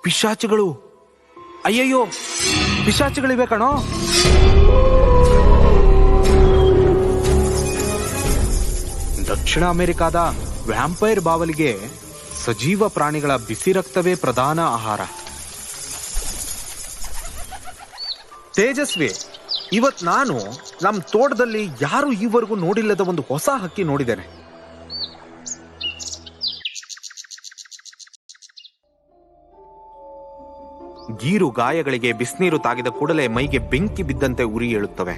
ಪಿಶಾಚಿಗಳು! ಅಯ್ಯಯ್ಯೋ, ಪಿಶಾಚಿಗಳಿವೆ ಕಣೋ. ದಕ್ಷಿಣ ಅಮೆರಿಕಾದ ವ್ಯಾಂಪೈರ್ ಬಾವಲಿಗೆ ಸಜೀವ ಪ್ರಾಣಿಗಳ ಬಿಸಿ ರಕ್ತವೇ ಪ್ರಧಾನ ಆಹಾರ. ತೇಜಸ್ವಿ, ಇವತ್ ನಾನು ನಮ್ಮ ತೋಟದಲ್ಲಿ ಯಾರು ಈವರೆಗೂ ನೋಡಿಲ್ಲದ ಒಂದು ಹೊಸ ಹಕ್ಕಿ ನೋಡಿದ್ದೇನೆ. ಗೀರು ಗಾಯಗಳಿಗೆ ಬಿಸಿನೀರು ತಾಗಿದ ಕೂಡಲೇ ಮೈಗೆ ಬೆಂಕಿ ಬಿದ್ದಂತೆ ಉರಿ ಏಳುತ್ತವೆ.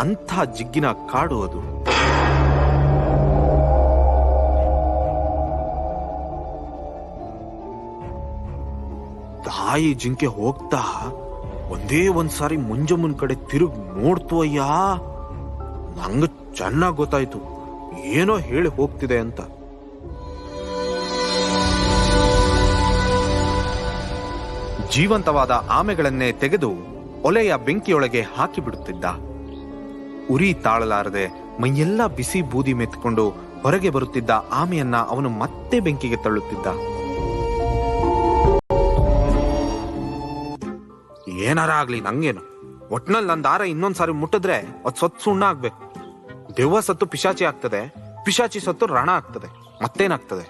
ಅಂಥ ಜಿಗ್ಗಿನ ಕಾಡು ಅದು. ತಾಯಿ ಜಿಂಕೆ ಹೋಗ್ತಾ ಒಂದೇ ಒಂದ್ಸಾರಿ ಮುಂಜಮ್ಮನ್ ಕಡೆ ತಿರುಗಿ ನೋಡ್ತು. ಅಯ್ಯ, ನಂಗ ಚೆನ್ನಾಗ್ ಗೊತ್ತಾಯ್ತು ಏನೋ ಹೇಳಿ ಹೋಗ್ತಿದೆ ಅಂತ. ಜೀವಂತವಾದ ಆಮೆಗಳನ್ನೇ ತೆಗೆದು ಒಲೆಯ ಬೆಂಕಿಯೊಳಗೆ ಹಾಕಿಬಿಡುತ್ತಿದ್ದ. ಉರಿ ತಾಳಲಾರದೆ ಮೈಯೆಲ್ಲ ಬಿಸಿ ಬೂದಿ ಮೆತ್ಕೊಂಡು ಹೊರಗೆ ಬರುತ್ತಿದ್ದ ಆಮೆಯನ್ನ ಅವನು ಮತ್ತೆ ಬೆಂಕಿಗೆ ತಳ್ಳುತ್ತಿದ್ದ. ಏನಾರ ಆಗ್ಲಿ ನಂಗೇನು, ಒಟ್ನಲ್ಲಿ ನನ್ನ ದಾರ ಇನ್ನೊಂದ್ಸಾರಿ ಮುಟ್ಟಿದ್ರೆ ಅದ್ ಸತ್ತು ಸುಣ್ಣ ಆಗ್ಬೇಕು. ದೆವ್ವ ಸತ್ತು ಪಿಶಾಚಿ ಆಗ್ತದೆ, ಪಿಶಾಚಿ ಸತ್ತು ರಣ ಆಗ್ತದೆ, ಮತ್ತೇನಾಗ್ತದೆ?